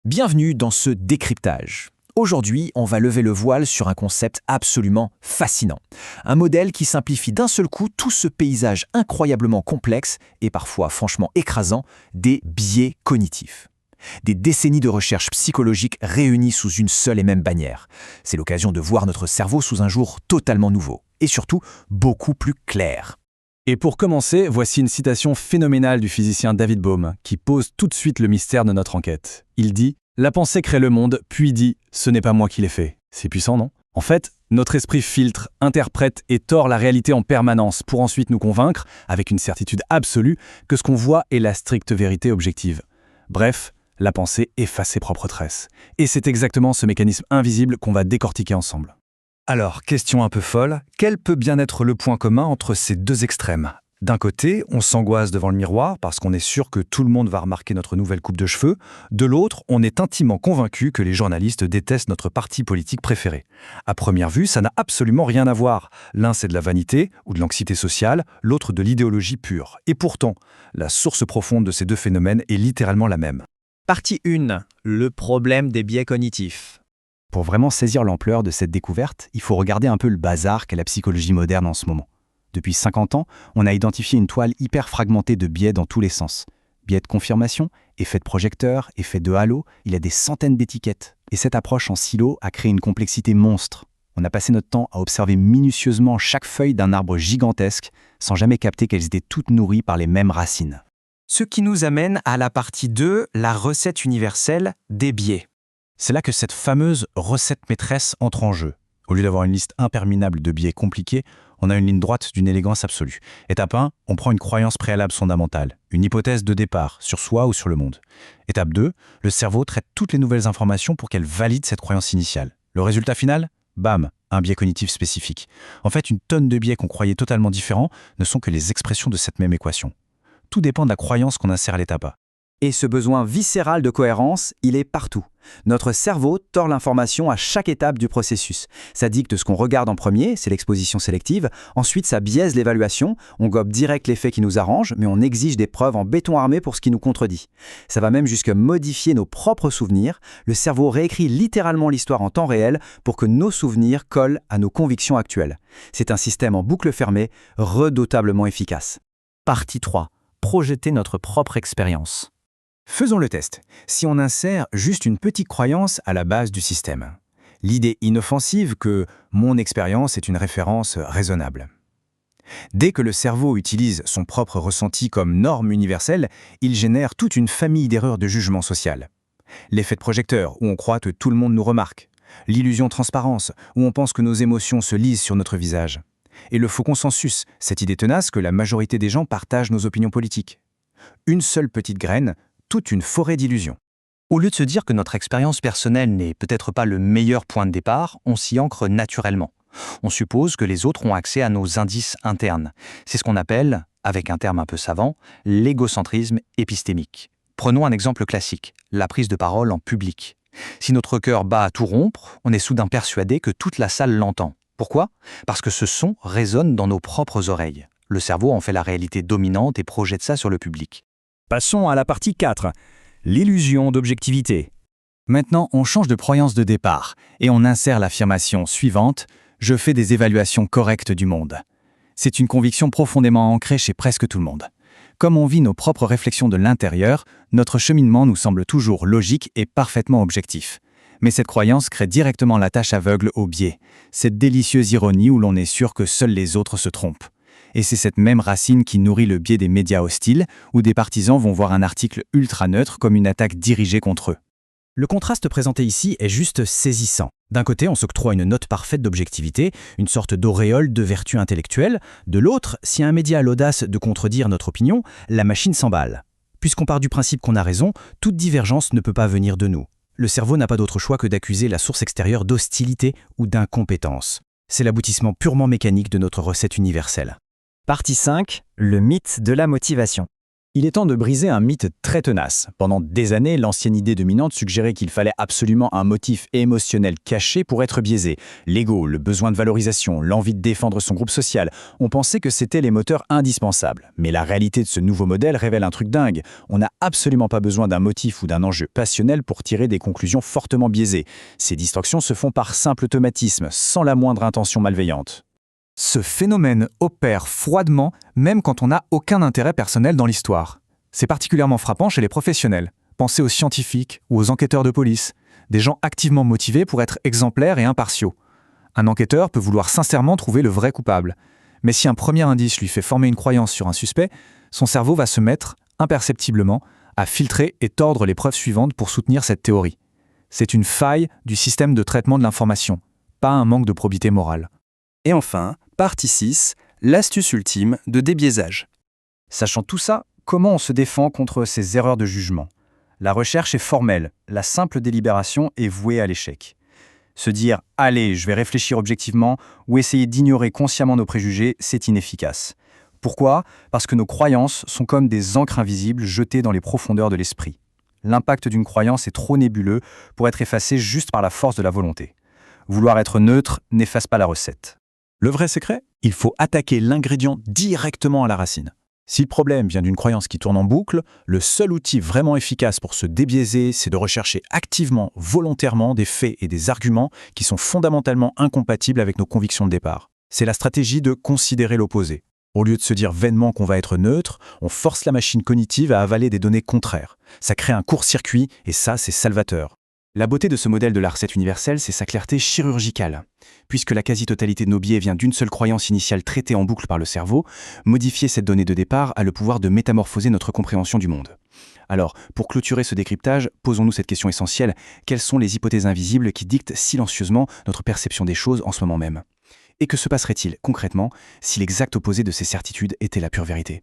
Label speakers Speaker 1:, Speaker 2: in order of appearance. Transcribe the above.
Speaker 1: Bienvenue dans ce décryptage. Aujourd'hui, on va lever le voile sur un concept absolument fascinant. Un modèle qui simplifie d'un seul coup tout ce paysage incroyablement complexe et parfois franchement écrasant des biais cognitifs. Des décennies de recherche psychologique réunies sous une seule et même bannière. C'est l'occasion de voir notre cerveau sous un jour totalement nouveau et surtout beaucoup plus clair.
Speaker 2: Et pour commencer, voici une citation phénoménale du physicien David Bohm, qui pose tout de suite le mystère de notre enquête. Il dit « La pensée crée le monde, puis dit « Ce n'est pas moi qui l'ai fait ». C'est puissant, non? En fait, notre esprit filtre, interprète et tord la réalité en permanence pour ensuite nous convaincre, avec une certitude absolue, que ce qu'on voit est la stricte vérité objective. Bref, la pensée efface ses propres traces. Et c'est exactement ce mécanisme invisible qu'on va décortiquer ensemble.
Speaker 3: Alors, question un peu folle, quel peut bien être le point commun entre ces deux extrêmes? D'un côté, on s'angoisse devant le miroir parce qu'on est sûr que tout le monde va remarquer notre nouvelle coupe de cheveux. De l'autre, on est intimement convaincu que les journalistes détestent notre parti politique préféré. À première vue, ça n'a absolument rien à voir. L'un, c'est de la vanité ou de l'anxiété sociale, l'autre de l'idéologie pure. Et pourtant, la source profonde de ces deux phénomènes est littéralement la même.
Speaker 4: Partie 1. Le problème des biais cognitifs.
Speaker 1: Pour vraiment saisir l'ampleur de cette découverte, il faut regarder un peu le bazar qu'est la psychologie moderne en ce moment. Depuis 50 ans, on a identifié une toile hyper fragmentée de biais dans tous les sens. Biais de confirmation, effet de projecteur, effet de halo, il y a des centaines d'étiquettes. Et cette approche en silo a créé une complexité monstre. On a passé notre temps à observer minutieusement chaque feuille d'un arbre gigantesque, sans jamais capter qu'elles étaient toutes nourries par les mêmes racines.
Speaker 4: Ce qui nous amène à la partie 2, la recette universelle des biais.
Speaker 2: C'est là que cette fameuse recette maîtresse entre en jeu. Au lieu d'avoir une liste interminable de biais compliqués, on a une ligne droite d'une élégance absolue. Étape 1, on prend une croyance préalable fondamentale, une hypothèse de départ, sur soi ou sur le monde. Étape 2, le cerveau traite toutes les nouvelles informations pour qu'elle valide cette croyance initiale. Le résultat final? Bam, un biais cognitif spécifique. En fait, une tonne de biais qu'on croyait totalement différents ne sont que les expressions de cette même équation. Tout dépend de la croyance qu'on insère à l'étape A.
Speaker 5: Et ce besoin viscéral de cohérence, il est partout. Notre cerveau tord l'information à chaque étape du processus. Ça dicte ce qu'on regarde en premier, c'est l'exposition sélective. Ensuite, ça biaise l'évaluation. On gobe direct l'effet qui nous arrange, mais on exige des preuves en béton armé pour ce qui nous contredit. Ça va même jusqu'à modifier nos propres souvenirs. Le cerveau réécrit littéralement l'histoire en temps réel pour que nos souvenirs collent à nos convictions actuelles. C'est un système en boucle fermée, redoutablement efficace.
Speaker 4: Partie 3. Projeter notre propre expérience.
Speaker 1: Faisons le test. Si on insère juste une petite croyance à la base du système. L'idée inoffensive que mon expérience est une référence raisonnable. Dès que le cerveau utilise son propre ressenti comme norme universelle, il génère toute une famille d'erreurs de jugement social. L'effet de projecteur, où on croit que tout le monde nous remarque. L'illusion transparence, où on pense que nos émotions se lisent sur notre visage. Et le faux consensus, cette idée tenace que la majorité des gens partagent nos opinions politiques. Une seule petite graine, toute une forêt d'illusions.
Speaker 3: Au lieu de se dire que notre expérience personnelle n'est peut-être pas le meilleur point de départ, on s'y ancre naturellement. On suppose que les autres ont accès à nos indices internes. C'est ce qu'on appelle, avec un terme un peu savant, l'égocentrisme épistémique. Prenons un exemple classique, la prise de parole en public. Si notre cœur bat à tout rompre, on est soudain persuadé que toute la salle l'entend. Pourquoi? Parce que ce son résonne dans nos propres oreilles. Le cerveau en fait la réalité dominante et projette ça sur le public.
Speaker 2: Passons à la partie 4, l'illusion d'objectivité.
Speaker 1: Maintenant, on change de croyance de départ et on insère l'affirmation suivante « Je fais des évaluations correctes du monde ». C'est une conviction profondément ancrée chez presque tout le monde. Comme on vit nos propres réflexions de l'intérieur, notre cheminement nous semble toujours logique et parfaitement objectif. Mais cette croyance crée directement la tâche aveugle au biais, cette délicieuse ironie où l'on est sûr que seuls les autres se trompent. Et c'est cette même racine qui nourrit le biais des médias hostiles, où des partisans vont voir un article ultra neutre comme une attaque dirigée contre eux.
Speaker 4: Le contraste présenté ici est juste saisissant. D'un côté, on s'octroie une note parfaite d'objectivité, une sorte d'auréole de vertu intellectuelle. De l'autre, si un média a l'audace de contredire notre opinion, la machine s'emballe. Puisqu'on part du principe qu'on a raison, toute divergence ne peut pas venir de nous. Le cerveau n'a pas d'autre choix que d'accuser la source extérieure d'hostilité ou d'incompétence. C'est l'aboutissement purement mécanique de notre recette universelle.
Speaker 5: Partie 5. Le mythe de la motivation.
Speaker 4: Il est temps de briser un mythe très tenace. Pendant des années, l'ancienne idée dominante suggérait qu'il fallait absolument un motif émotionnel caché pour être biaisé. L'ego, le besoin de valorisation, l'envie de défendre son groupe social, on pensait que c'était les moteurs indispensables. Mais la réalité de ce nouveau modèle révèle un truc dingue. On n'a absolument pas besoin d'un motif ou d'un enjeu passionnel pour tirer des conclusions fortement biaisées. Ces distractions se font par simple automatisme, sans la moindre intention malveillante.
Speaker 6: Ce phénomène opère froidement, même quand on n'a aucun intérêt personnel dans l'histoire. C'est particulièrement frappant chez les professionnels. Pensez aux scientifiques ou aux enquêteurs de police, des gens activement motivés pour être exemplaires et impartiaux. Un enquêteur peut vouloir sincèrement trouver le vrai coupable. Mais si un premier indice lui fait former une croyance sur un suspect, son cerveau va se mettre, imperceptiblement, à filtrer et tordre les preuves suivantes pour soutenir cette théorie. C'est une faille du système de traitement de l'information, pas un manque de probité morale.
Speaker 7: Et enfin, partie 6, l'astuce ultime de débiaisage.
Speaker 4: Sachant tout ça, comment on se défend contre ces erreurs de jugement? La recherche est formelle, la simple délibération est vouée à l'échec. Se dire « allez, je vais réfléchir objectivement » ou essayer d'ignorer consciemment nos préjugés, c'est inefficace. Pourquoi? Parce que nos croyances sont comme des encres invisibles jetées dans les profondeurs de l'esprit. L'impact d'une croyance est trop nébuleux pour être effacé juste par la force de la volonté. Vouloir être neutre n'efface pas la recette.
Speaker 2: Le vrai secret? Il faut attaquer l'ingrédient directement à la racine. Si le problème vient d'une croyance qui tourne en boucle, le seul outil vraiment efficace pour se débiaiser, c'est de rechercher activement, volontairement des faits et des arguments qui sont fondamentalement incompatibles avec nos convictions de départ. C'est la stratégie de considérer l'opposé. Au lieu de se dire vainement qu'on va être neutre, on force la machine cognitive à avaler des données contraires. Ça crée un court-circuit et ça, c'est salvateur.
Speaker 5: La beauté de ce modèle de la recette universelle, c'est sa clarté chirurgicale. Puisque la quasi-totalité de nos biais vient d'une seule croyance initiale traitée en boucle par le cerveau, modifier cette donnée de départ a le pouvoir de métamorphoser notre compréhension du monde. Alors, pour clôturer ce décryptage, posons-nous cette question essentielle. Quelles sont les hypothèses invisibles qui dictent silencieusement notre perception des choses en ce moment même? Et que se passerait-il concrètement si l'exact opposé de ces certitudes était la pure vérité?